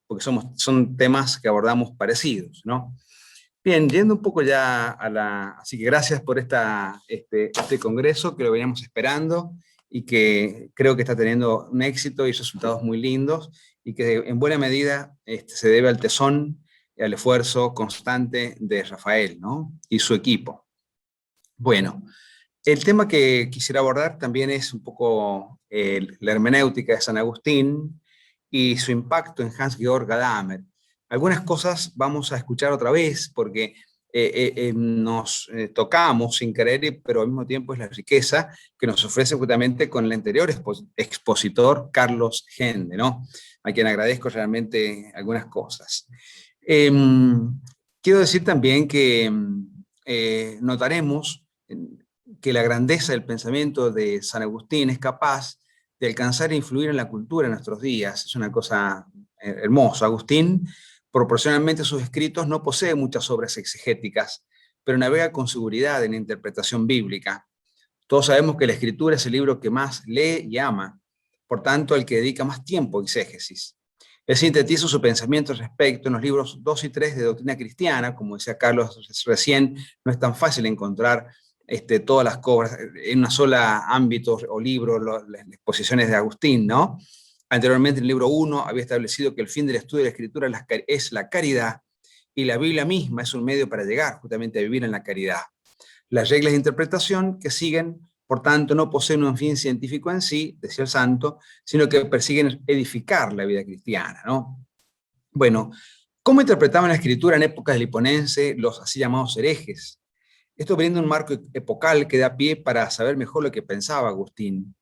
porque son temas que abordamos parecidos, ¿no? Bien, yendo un poco ya Así que gracias por este congreso, que lo veníamos esperando y que creo que está teniendo un éxito y resultados muy lindos, y que en buena medida se debe al tesón y al esfuerzo constante de Rafael, ¿no? Y su equipo. Bueno, el tema que quisiera abordar también es un poco la hermenéutica de San Agustín y su impacto en Hans-Georg Gadamer. Algunas cosas vamos a escuchar otra vez porque nos tocamos sin querer, pero al mismo tiempo es la riqueza que nos ofrece justamente con el anterior expositor, Carlos Gende, ¿no? A quien agradezco realmente algunas cosas. Quiero decir también que notaremos que la grandeza del pensamiento de San Agustín es capaz de alcanzar e influir en la cultura en nuestros días. Es una cosa hermosa. Agustín, proporcionalmente a sus escritos, no posee muchas obras exegéticas, pero navega con seguridad en la interpretación bíblica. Todos sabemos que la escritura es el libro que más lee y ama, por tanto, al que dedica más tiempo a exégesis. Él sintetiza su pensamiento al respecto en los libros 2 y 3 de Doctrina Cristiana. Como decía Carlos recién, no es tan fácil encontrar todas las cosas en una sola ámbito o libro, las exposiciones de Agustín, ¿no? Anteriormente, en el libro 1 había establecido que el fin del estudio de la escritura es la caridad, y la Biblia misma es un medio para llegar justamente a vivir en la caridad. Las reglas de interpretación que siguen, por tanto, no poseen un fin científico en sí, decía el santo, sino que persiguen edificar la vida cristiana, ¿no? Bueno, ¿cómo interpretaban la escritura en épocas del Liponense los así llamados herejes? Esto brinda un marco epocal que da pie para saber mejor lo que pensaba Agustín.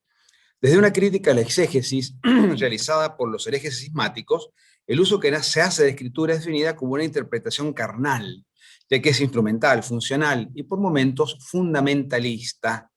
Desde una crítica a la exégesis realizada por los herejes cismáticos, el uso que se hace de escritura es definida como una interpretación carnal, ya que es instrumental, funcional y por momentos fundamentalista,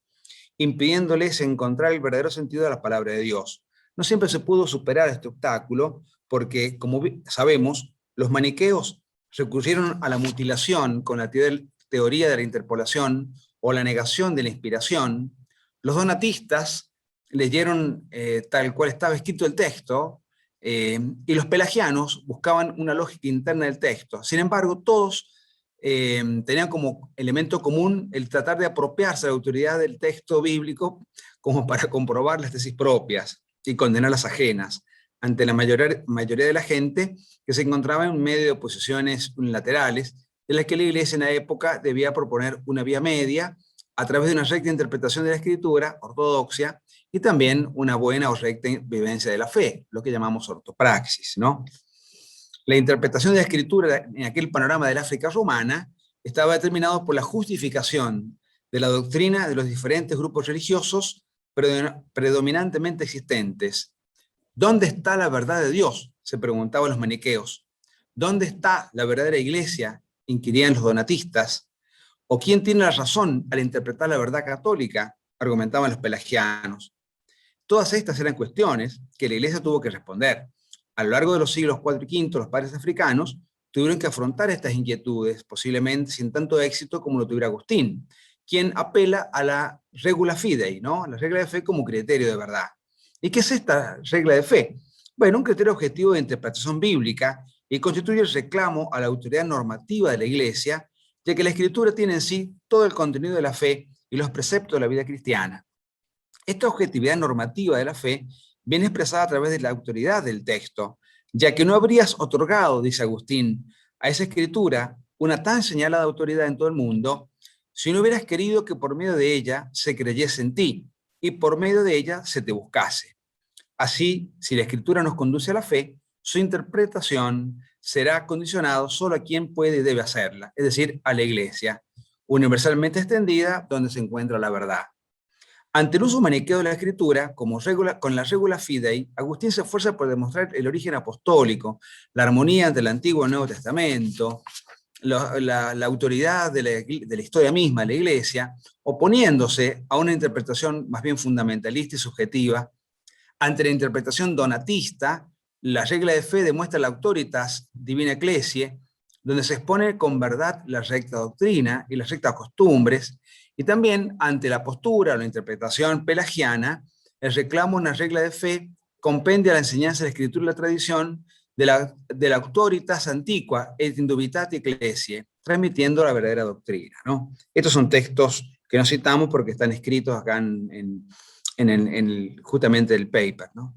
impidiéndoles encontrar el verdadero sentido de la palabra de Dios. No siempre se pudo superar este obstáculo porque, como sabemos, los maniqueos recurrieron a la mutilación con la teoría de la interpolación o la negación de la inspiración. Los donatistas leyeron tal cual estaba escrito el texto, y los pelagianos buscaban una lógica interna del texto. Sin embargo, todos tenían como elemento común el tratar de apropiarse de la autoridad del texto bíblico como para comprobar las tesis propias y condenar las ajenas ante la mayoría de la gente, que se encontraba en medio de oposiciones unilaterales, en las que la Iglesia en la época debía proponer una vía media a través de una recta interpretación de la Escritura, ortodoxia, y también una buena o recta vivencia de la fe, lo que llamamos ortopraxis, ¿no? La interpretación de la Escritura en aquel panorama del África romana estaba determinado por la justificación de la doctrina de los diferentes grupos religiosos predominantemente existentes. ¿Dónde está la verdad de Dios?, se preguntaban los maniqueos. ¿Dónde está la verdadera iglesia?, inquirían los donatistas. ¿O quién tiene la razón al interpretar la verdad católica?, argumentaban los pelagianos. Todas estas eran cuestiones que la iglesia tuvo que responder. A lo largo de los siglos IV y V, los padres africanos tuvieron que afrontar estas inquietudes, posiblemente sin tanto éxito como lo tuviera Agustín, quien apela a la regula fidei, ¿no?, la regla de fe como criterio de verdad. ¿Y qué es esta regla de fe? Bueno, un criterio objetivo de interpretación bíblica, y constituye el reclamo a la autoridad normativa de la Iglesia, ya que la Escritura tiene en sí todo el contenido de la fe y los preceptos de la vida cristiana. Esta objetividad normativa de la fe viene expresada a través de la autoridad del texto, ya que no habrías otorgado, dice Agustín, a esa escritura una tan señalada autoridad en todo el mundo si no hubieras querido que por medio de ella se creyese en ti y por medio de ella se te buscase. Así, si la escritura nos conduce a la fe, su interpretación será condicionado solo a quien puede y debe hacerla, es decir, a la Iglesia, universalmente extendida donde se encuentra la verdad. Ante el uso maniqueo de la escritura, con la regula fidei, Agustín se esfuerza por demostrar el origen apostólico, la armonía entre el Antiguo y el Nuevo Testamento, la autoridad de la historia misma de la Iglesia, oponiéndose a una interpretación más bien fundamentalista y subjetiva. Ante la interpretación donatista, la regla de fe demuestra la autoritas divina ecclesiae, donde se expone con verdad la recta doctrina y las rectas costumbres, y también ante la postura o la interpretación pelagiana, el reclamo de una regla de fe compendia la enseñanza de la Escritura y la tradición, de la auctoritas antiqua et indubitati ecclesiae, transmitiendo la verdadera doctrina, ¿no? Estos son textos que no citamos porque están escritos acá justamente el paper, ¿no?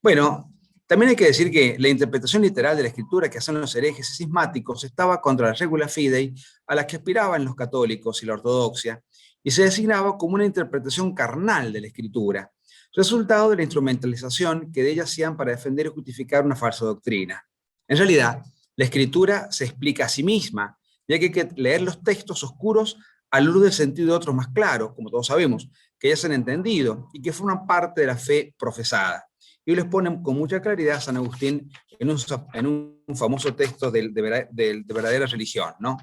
Bueno, también hay que decir que la interpretación literal de la escritura que hacen los herejes y cismáticos estaba contra la regula fidei a la que aspiraban los católicos y la ortodoxia, y se designaba como una interpretación carnal de la escritura, resultado de la instrumentalización que de ella hacían para defender y justificar una falsa doctrina. En realidad, la escritura se explica a sí misma, ya que hay que leer los textos oscuros a la luz del sentido de otros más claros, como todos sabemos, que ya se han entendido y que forman parte de la fe profesada. Y les ponen con mucha claridad a San Agustín en un famoso texto de verdadera religión, ¿no?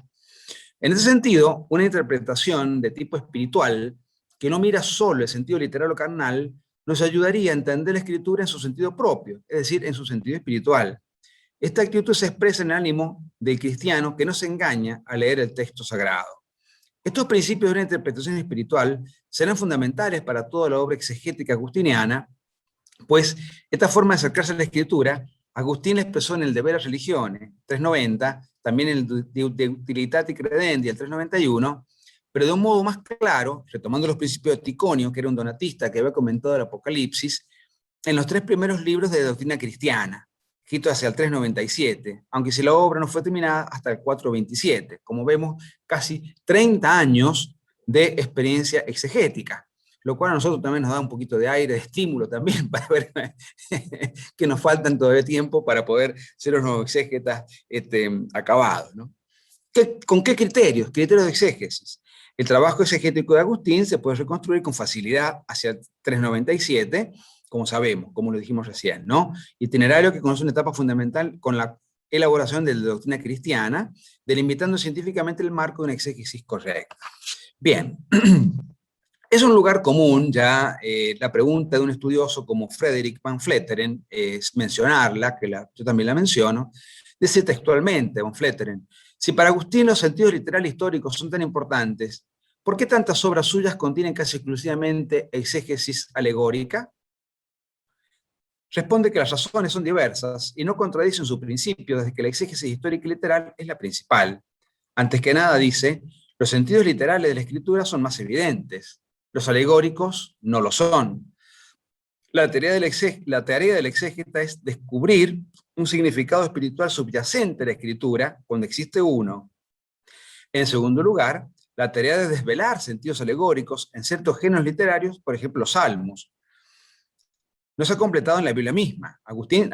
En ese sentido, una interpretación de tipo espiritual que no mira solo el sentido literal o carnal, nos ayudaría a entender la escritura en su sentido propio, es decir, en su sentido espiritual. Esta actitud se expresa en el ánimo del cristiano que no se engaña al leer el texto sagrado. Estos principios de una interpretación espiritual serán fundamentales para toda la obra exegética agustiniana, pues esta forma de acercarse a la escritura, Agustín la expresó en el De Vera Religione, 390, también en el De Utilitatis Credendi, el 391, pero de un modo más claro, retomando los principios de Ticonio, que era un donatista que había comentado el Apocalipsis, en los 3 primeros libros de doctrina cristiana, escritos hacia el 397, aunque si la obra no fue terminada hasta el 427. Como vemos, casi 30 años de experiencia exegética, lo cual a nosotros también nos da un poquito de aire, de estímulo también, para ver que nos faltan todavía tiempo para poder ser unos exégetas acabados, ¿no? ¿Con qué criterios? Criterios de exégesis. El trabajo exegético de Agustín se puede reconstruir con facilidad hacia el 397, como sabemos, como lo dijimos recién, ¿no? Itinerario que conoce una etapa fundamental con la elaboración de la doctrina cristiana, delimitando científicamente el marco de una exégesis correcta. Bien, es un lugar común ya la pregunta de un estudioso como Frederick van Vletteren, es mencionarla, yo también la menciono, dice textualmente van Vletteren: si para Agustín los sentidos literales históricos son tan importantes, ¿por qué tantas obras suyas contienen casi exclusivamente exégesis alegórica? Responde que las razones son diversas y no contradicen su principio desde que la exégesis histórica y literal es la principal. Antes que nada, dice, los sentidos literales de la escritura son más evidentes, los alegóricos no lo son. La tarea del exégeta es descubrir un significado espiritual subyacente a la escritura cuando existe uno. En segundo lugar, la tarea de desvelar sentidos alegóricos en ciertos géneros literarios, por ejemplo, los salmos. No se ha completado en la Biblia misma. Agustín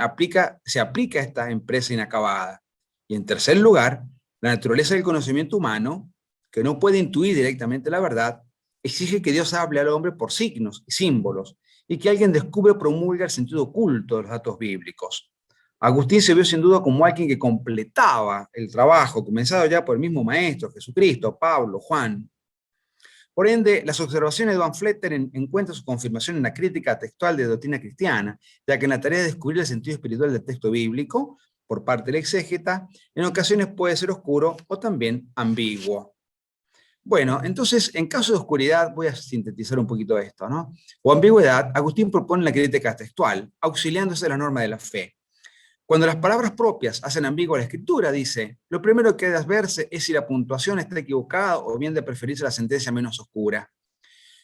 se aplica a esta empresa inacabada. Y en tercer lugar, la naturaleza del conocimiento humano, que no puede intuir directamente la verdad, exige que Dios hable al hombre por signos y símbolos, y que alguien descubra o promulgue el sentido oculto de los datos bíblicos. Agustín se vio sin duda como alguien que completaba el trabajo comenzado ya por el mismo Maestro, Jesucristo, Pablo, Juan. Por ende, las observaciones de van Vletteren encuentran su confirmación en la crítica textual de doctrina cristiana, ya que en la tarea de descubrir el sentido espiritual del texto bíblico, por parte del exégeta, en ocasiones puede ser oscuro o también ambiguo. Bueno, entonces, en caso de oscuridad, voy a sintetizar un poquito esto, ¿no? O ambigüedad, Agustín propone la crítica textual, auxiliándose de la norma de la fe. Cuando las palabras propias hacen ambigua la escritura, dice, lo primero que debe verse es si la puntuación está equivocada o bien de preferirse la sentencia menos oscura.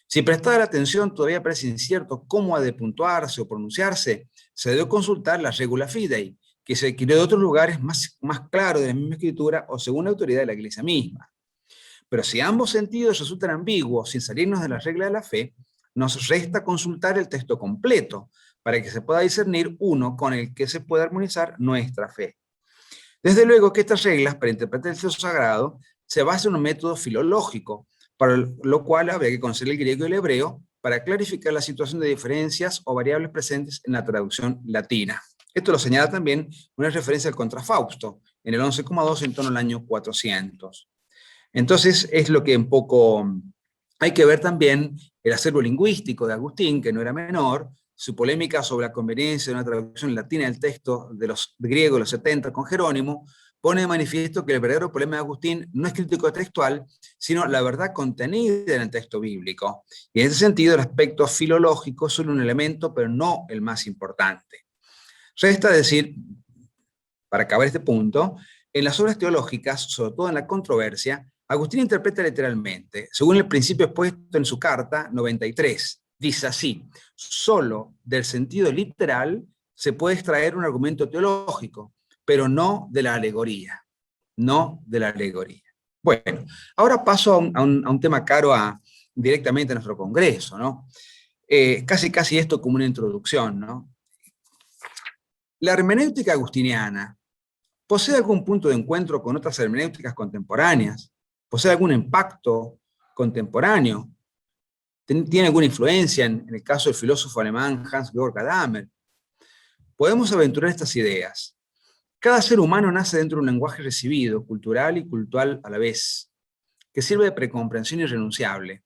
Si prestar atención todavía parece incierto cómo ha de puntuarse o pronunciarse, se debe consultar la regula fidei, que se adquirió de otros lugares más claros de la misma escritura o según la autoridad de la iglesia misma. Pero si ambos sentidos resultan ambiguos sin salirnos de la regla de la fe, nos resta consultar el texto completo para que se pueda discernir uno con el que se pueda armonizar nuestra fe. Desde luego que estas reglas para interpretar el texto sagrado se basan en un método filológico, para lo cual habría que conocer el griego y el hebreo para clarificar la situación de diferencias o variables presentes en la traducción latina. Esto lo señala también una referencia al Contrafausto, en el 11,2 en torno al año 400. Entonces es lo que un poco hay que ver también el acervo lingüístico de Agustín, que no era menor, su polémica sobre la conveniencia de una traducción latina del texto de los griegos de los 70 con Jerónimo, pone de manifiesto que el verdadero problema de Agustín no es crítico textual, sino la verdad contenida en el texto bíblico. Y en ese sentido el aspecto filológico es solo un elemento, pero no el más importante. Resta decir, para acabar este punto, en las obras teológicas, sobre todo en la controversia, Agustín interpreta literalmente, según el principio expuesto en su carta 93. Dice así: solo del sentido literal se puede extraer un argumento teológico, pero no de la alegoría. No de la alegoría. Bueno, ahora paso a un tema caro directamente a nuestro Congreso, ¿no? Casi esto como una introducción, ¿no? La hermenéutica agustiniana posee algún punto de encuentro con otras hermenéuticas contemporáneas, posee algún impacto contemporáneo, tiene alguna influencia en el caso del filósofo alemán Hans-Georg Gadamer. Podemos aventurar estas ideas. Cada ser humano nace dentro de un lenguaje recibido, cultural y cultural a la vez, que sirve de precomprensión irrenunciable.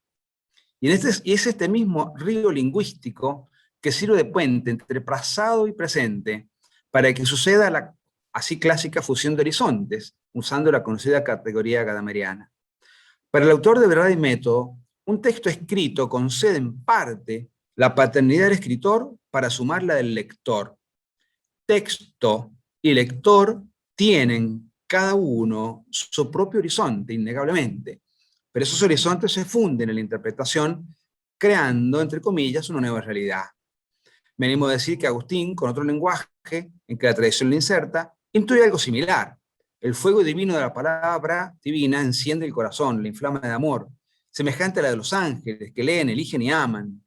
Y es este mismo río lingüístico que sirve de puente entre pasado y presente para que suceda la así clásica fusión de horizontes, usando la conocida categoría gadameriana. Para el autor de Verdad y Método, un texto escrito concede en parte la paternidad del escritor para sumar la del lector. Texto y lector tienen cada uno su propio horizonte, innegablemente, pero esos horizontes se funden en la interpretación, creando, entre comillas, una nueva realidad. Venimos a decir que Agustín, con otro lenguaje, en que la tradición lo inserta, intuye algo similar. El fuego divino de la palabra divina enciende el corazón, la inflama de amor, semejante a la de los ángeles, que leen, eligen y aman.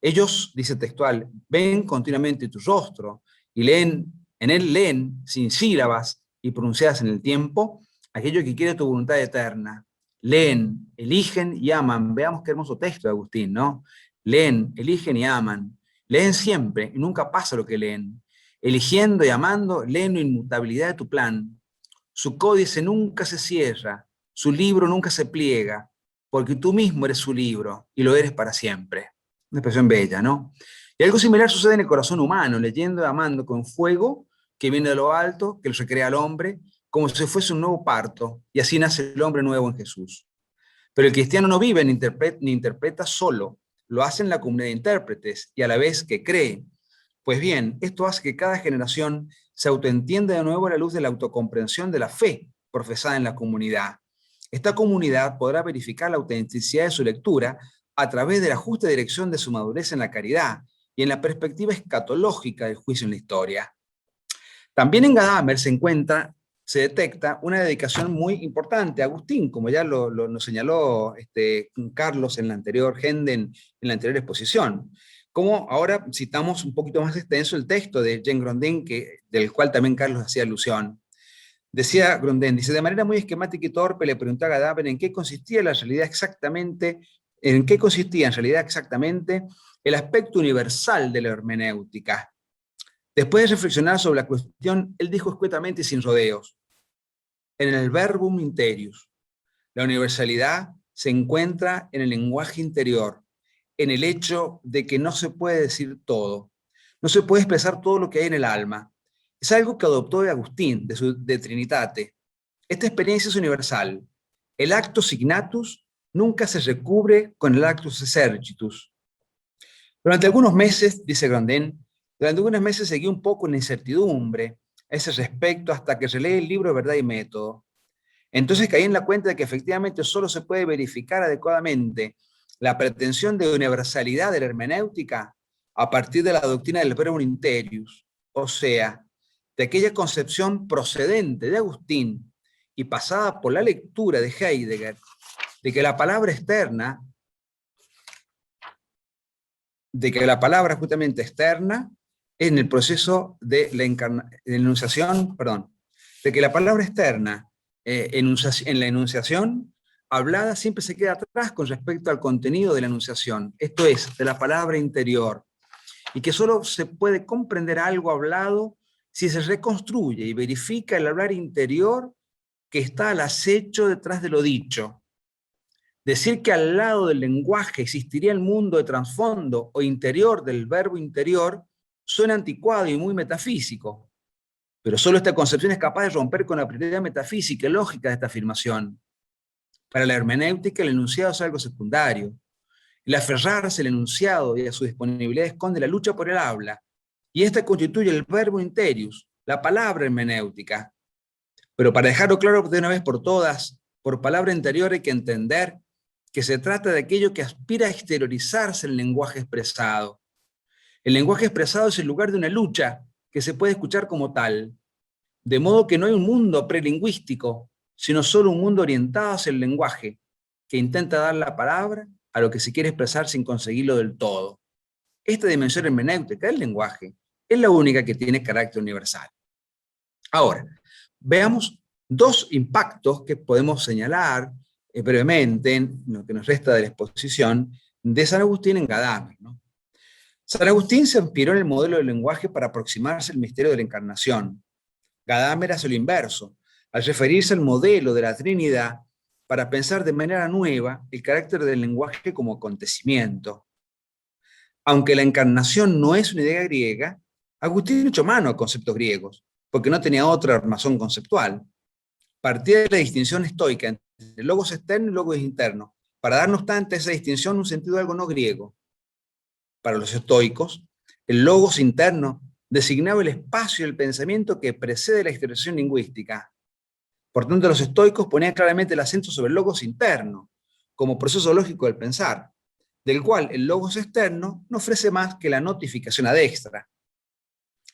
Ellos, dice textual, ven continuamente tu rostro, y en él leen, sin sílabas y pronunciadas en el tiempo, aquello que quiere tu voluntad eterna. Leen, eligen y aman. Veamos qué hermoso texto de Agustín, ¿no? Leen, eligen y aman. Leen siempre y nunca pasa lo que leen. Eligiendo y amando, leen la inmutabilidad de tu plan. Su códice nunca se cierra, su libro nunca se pliega, porque tú mismo eres su libro y lo eres para siempre. Una expresión bella, ¿no? Y algo similar sucede en el corazón humano, leyendo y amando con fuego que viene de lo alto, que lo recrea al hombre, como si fuese un nuevo parto, y así nace el hombre nuevo en Jesús. Pero el cristiano no vive ni interpreta solo, lo hace en la comunidad de intérpretes y a la vez que cree. Pues bien, esto hace que cada generación se autoentienda de nuevo a la luz de la autocomprensión de la fe profesada en la comunidad. Esta comunidad podrá verificar la autenticidad de su lectura a través de la justa dirección de su madurez en la caridad y en la perspectiva escatológica del juicio en la historia. También en Gadamer se detecta una dedicación muy importante a Agustín, como ya nos señaló Carlos en la anterior Henden, en la anterior exposición. Como ahora citamos un poquito más extenso el texto de Jean Grondin, del cual también Carlos hacía alusión. Decía Grondin, dice, de manera muy esquemática y torpe le preguntó a Gadamer en qué consistía en realidad exactamente el aspecto universal de la hermenéutica. Después de reflexionar sobre la cuestión, él dijo escuetamente y sin rodeos: en el verbum interius. La universalidad se encuentra en el lenguaje interior, en el hecho de que no se puede decir todo, no se puede expresar todo lo que hay en el alma. Es algo que adoptó de Agustín, de Trinitate. Esta experiencia es universal. El actus signatus nunca se recubre con el actus exercitus. Durante algunos meses, dice Grondin, durante algunos meses seguí un poco en incertidumbre a ese respecto hasta que releí el libro de Verdad y Método. Entonces caí en la cuenta de que efectivamente solo se puede verificar adecuadamente la pretensión de universalidad de la hermenéutica a partir de la doctrina del verbum interius, o sea, de aquella concepción procedente de Agustín y pasada por la lectura de Heidegger, de que la palabra externa, justamente externa, en el proceso de la enunciación, de que la palabra externa en la enunciación hablada siempre se queda atrás con respecto al contenido de la enunciación, esto es, de la palabra interior, y que solo se puede comprender algo hablado si se reconstruye y verifica el hablar interior que está al acecho detrás de lo dicho. Decir que al lado del lenguaje existiría el mundo de trasfondo o interior del verbo interior suena anticuado y muy metafísico, pero solo esta concepción es capaz de romper con la prioridad metafísica y lógica de esta afirmación. Para la hermenéutica, el enunciado es algo secundario. El aferrarse al enunciado y a su disponibilidad esconde la lucha por el habla, y esta constituye el verbo interius, la palabra hermenéutica. Pero para dejarlo claro de una vez por todas, por palabra interior hay que entender que se trata de aquello que aspira a exteriorizarse en el lenguaje expresado. El lenguaje expresado es el lugar de una lucha que se puede escuchar como tal, de modo que no hay un mundo prelingüístico, sino solo un mundo orientado hacia el lenguaje, que intenta dar la palabra a lo que se quiere expresar sin conseguirlo del todo. Esta dimensión hermenéutica del lenguaje es la única que tiene carácter universal. Ahora, veamos dos impactos que podemos señalar brevemente en lo que nos resta de la exposición de San Agustín en Gadamer, ¿no? San Agustín se inspiró en el modelo del lenguaje para aproximarse al misterio de la encarnación. Gadamer hace lo inverso, al referirse al modelo de la Trinidad para pensar de manera nueva el carácter del lenguaje como acontecimiento. Aunque la encarnación no es una idea griega, Agustín echó mano a conceptos griegos, porque no tenía otra armazón conceptual. Partía de la distinción estoica entre logos externo y logos interno, para dar no obstante esa distinción un sentido algo no griego. Para los estoicos, el logos interno designaba el espacio del pensamiento que precede la exteriorización lingüística. Por tanto, los estoicos ponían claramente el acento sobre el logos interno, como proceso lógico del pensar, del cual el logos externo no ofrece más que la notificación ad extra.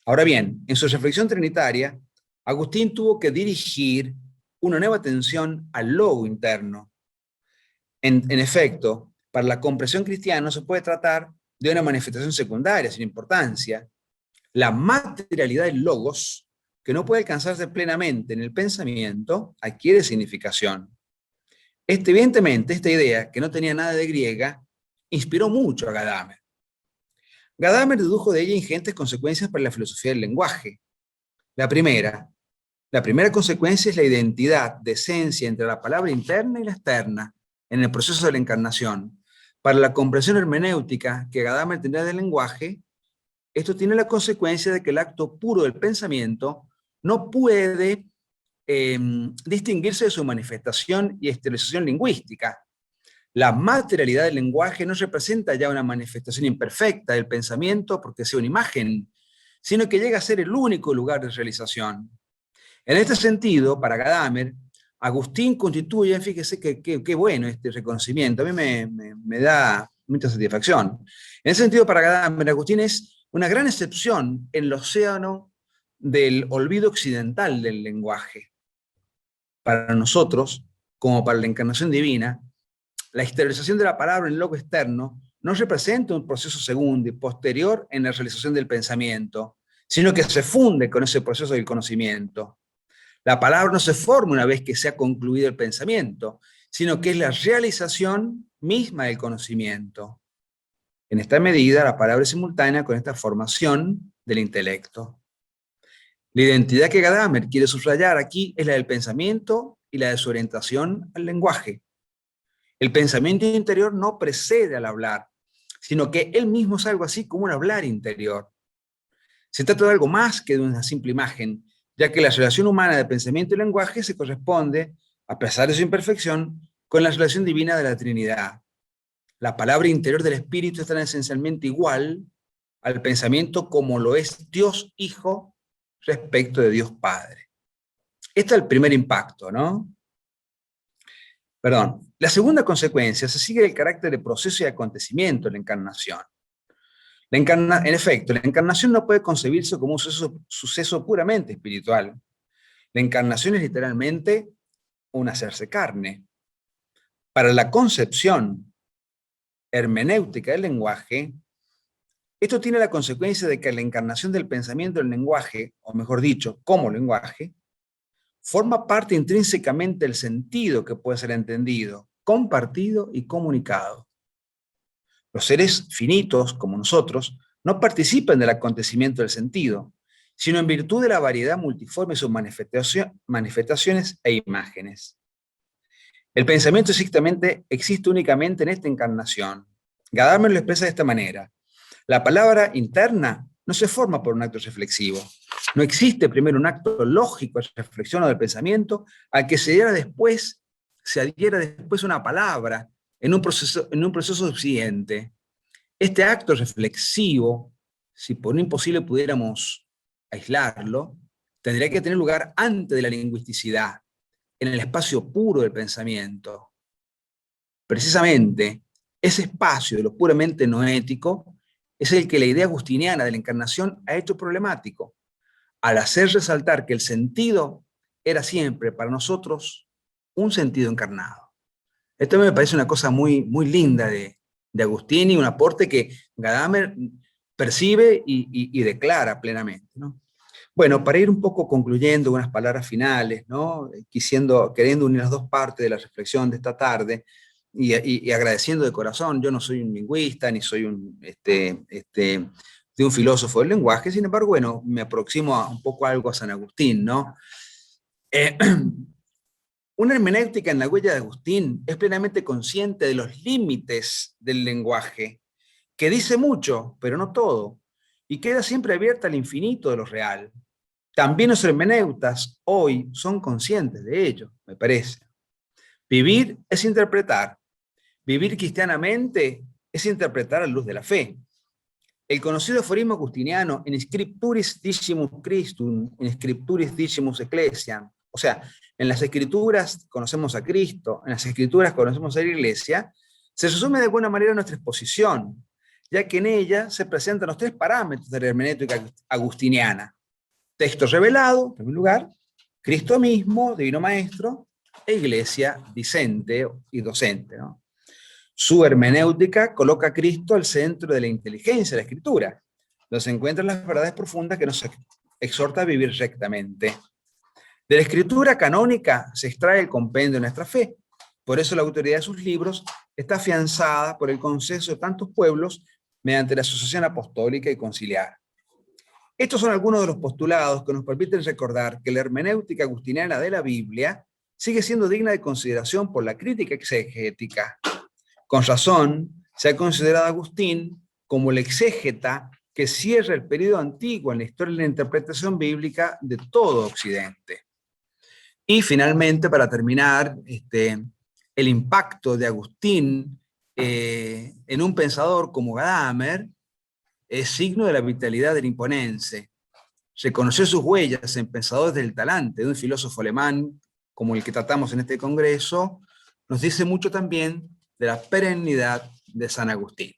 Ahora bien, en su reflexión trinitaria, Agustín tuvo que dirigir una nueva atención al logo interno. En efecto, para la comprensión cristiana no se puede tratar de una manifestación secundaria, sin importancia. La materialidad del logos, que no puede alcanzarse plenamente en el pensamiento, adquiere significación. Evidentemente, esta idea, que no tenía nada de griega, inspiró mucho a Gadamer. Gadamer dedujo de ella ingentes consecuencias para la filosofía del lenguaje. La primera consecuencia es la identidad de esencia entre la palabra interna y la externa en el proceso de la encarnación. Para la comprensión hermenéutica que Gadamer tenía del lenguaje, esto tiene la consecuencia de que el acto puro del pensamiento no puede distinguirse de su manifestación y exteriorización lingüística. La materialidad del lenguaje no representa ya una manifestación imperfecta del pensamiento porque sea una imagen, sino que llega a ser el único lugar de realización. En este sentido, para Gadamer, Agustín constituye, fíjese qué bueno este reconocimiento, a mí me da mucha satisfacción. En ese sentido, para Gadamer, Agustín es una gran excepción en el océano del olvido occidental del lenguaje. Para nosotros, como para la encarnación divina, la exteriorización de la palabra en el logo externo no representa un proceso segundo y posterior en la realización del pensamiento, sino que se funde con ese proceso del conocimiento. La palabra no se forma una vez que se ha concluido el pensamiento, sino que es la realización misma del conocimiento. En esta medida, la palabra es simultánea con esta formación del intelecto. La identidad que Gadamer quiere subrayar aquí es la del pensamiento y la de su orientación al lenguaje. El pensamiento interior no precede al hablar, sino que él mismo es algo así como un hablar interior. Se trata de algo más que de una simple imagen, ya que la relación humana de pensamiento y lenguaje se corresponde, a pesar de su imperfección, con la relación divina de la Trinidad. La palabra interior del Espíritu es tan esencialmente igual al pensamiento como lo es Dios Hijo respecto de Dios Padre. Este es el primer impacto, ¿no? Perdón. La segunda consecuencia se sigue del carácter de proceso y acontecimiento de la encarnación. En efecto, la encarnación no puede concebirse como un suceso puramente espiritual. La encarnación es literalmente un hacerse carne. Para la concepción hermenéutica del lenguaje, esto tiene la consecuencia de que la encarnación del pensamiento del lenguaje, o mejor dicho, como lenguaje, forma parte intrínsecamente del sentido que puede ser entendido, compartido y comunicado. Los seres finitos, como nosotros, no participan del acontecimiento del sentido, sino en virtud de la variedad multiforme de sus manifestaciones e imágenes. El pensamiento existe únicamente en esta encarnación. Gadamer lo expresa de esta manera. La palabra interna no se forma por un acto reflexivo. No existe primero un acto lógico de reflexión o del pensamiento al que se adhiera después una palabra en un proceso subsiguiente. Este acto reflexivo, si por lo imposible pudiéramos aislarlo, tendría que tener lugar antes de la lingüisticidad, en el espacio puro del pensamiento. Precisamente, ese espacio de lo puramente noético es el que la idea agustiniana de la encarnación ha hecho problemático, al hacer resaltar que el sentido era siempre para nosotros un sentido encarnado. Esto me parece una cosa muy, muy linda de Agustín y un aporte que Gadamer percibe y declara plenamente, ¿no? Bueno, para ir un poco concluyendo unas palabras finales, ¿no? Queriendo unir las dos partes de la reflexión de esta tarde y agradeciendo de corazón, yo no soy un lingüista ni soy de un filósofo del lenguaje, sin embargo, bueno, me aproximo un poco a algo a San Agustín, ¿no? Eh, una hermenéutica en la huella de Agustín es plenamente consciente de los límites del lenguaje, que dice mucho, pero no todo, y queda siempre abierta al infinito de lo real. También los hermeneutas hoy son conscientes de ello, me parece. Vivir es interpretar. Vivir cristianamente es interpretar a la luz de la fe. El conocido aforismo agustiniano, in scripturis dicimus Christum, in scripturis dicimus Ecclesiam, o sea, en las escrituras conocemos a Cristo, en las escrituras conocemos a la Iglesia, se resume de alguna manera nuestra exposición, ya que en ella se presentan los tres parámetros de la hermenéutica agustiniana. Texto revelado, en primer lugar, Cristo mismo, divino maestro, e Iglesia discente y docente, ¿no? Su hermenéutica coloca a Cristo al centro de la inteligencia de la Escritura, donde se encuentran las verdades profundas que nos exhorta a vivir rectamente. De la Escritura canónica se extrae el compendio de nuestra fe. Por eso la autoridad de sus libros está afianzada por el consenso de tantos pueblos mediante la asociación apostólica y conciliar. Estos son algunos de los postulados que nos permiten recordar que la hermenéutica agustiniana de la Biblia sigue siendo digna de consideración por la crítica exegética. Con razón, se ha considerado a Agustín como el exégeta que cierra el periodo antiguo en la historia de la interpretación bíblica de todo Occidente. Y finalmente, para terminar, el impacto de Agustín en un pensador como Gadamer es signo de la vitalidad del imponense. Reconocer sus huellas en pensadores del talante de un filósofo alemán como el que tratamos en este congreso, nos dice mucho también de la perennidad de San Agustín.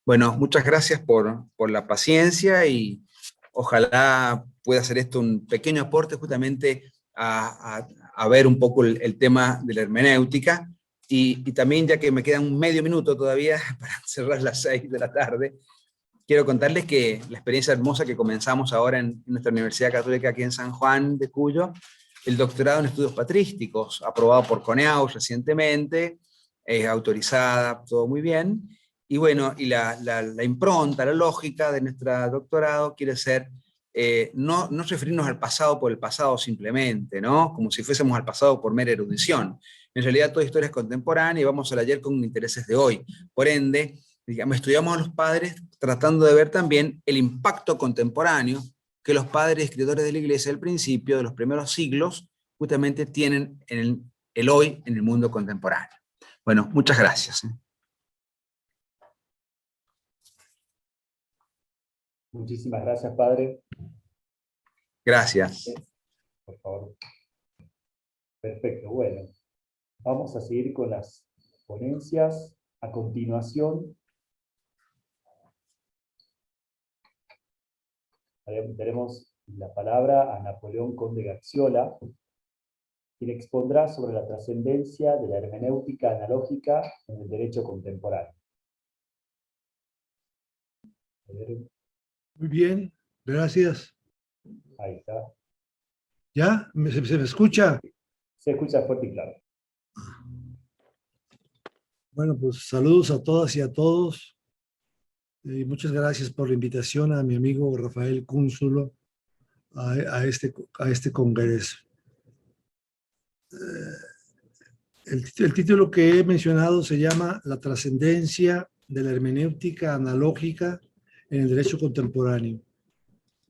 Bueno, muchas gracias por la paciencia y ojalá pueda hacer esto un pequeño aporte justamente a ver un poco el tema de la hermenéutica y también, ya que me queda un medio minuto todavía para cerrar las 6 de la tarde, quiero contarles que la experiencia hermosa que comenzamos ahora en nuestra Universidad Católica aquí en San Juan de Cuyo, el doctorado en estudios patrísticos, aprobado por CONEAU recientemente, autorizada, todo muy bien, y bueno, y la impronta, la lógica de nuestro doctorado quiere ser no referirnos al pasado por el pasado simplemente, ¿no? Como si fuésemos al pasado por mera erudición. En realidad toda historia es contemporánea y vamos al ayer con intereses de hoy. Por ende, digamos, estudiamos a los padres tratando de ver también el impacto contemporáneo que los padres escritores de la Iglesia del principio, de los primeros siglos, justamente tienen en el hoy, en el mundo contemporáneo. Bueno, muchas gracias. Muchísimas gracias, padre. Gracias. Por favor. Perfecto, bueno. Vamos a seguir con las ponencias. A continuación, daremos la palabra a Napoleón Conde Gaxiola, quien expondrá sobre la trascendencia de la hermenéutica analógica en el derecho contemporáneo. Muy bien, gracias. Ahí está. ¿Ya? ¿Se me escucha? Se escucha fuerte y claro. Bueno, pues saludos a todas y a todos. Y muchas gracias por la invitación a mi amigo Rafael Cúnzulo a este congreso. El título que he mencionado se llama La trascendencia de la hermenéutica analógica en el derecho contemporáneo.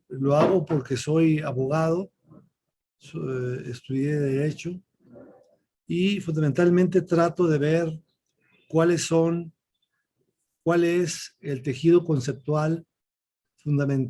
Lo hago porque soy abogado, estudié Derecho y fundamentalmente trato de ver cuál es el tejido conceptual fundamental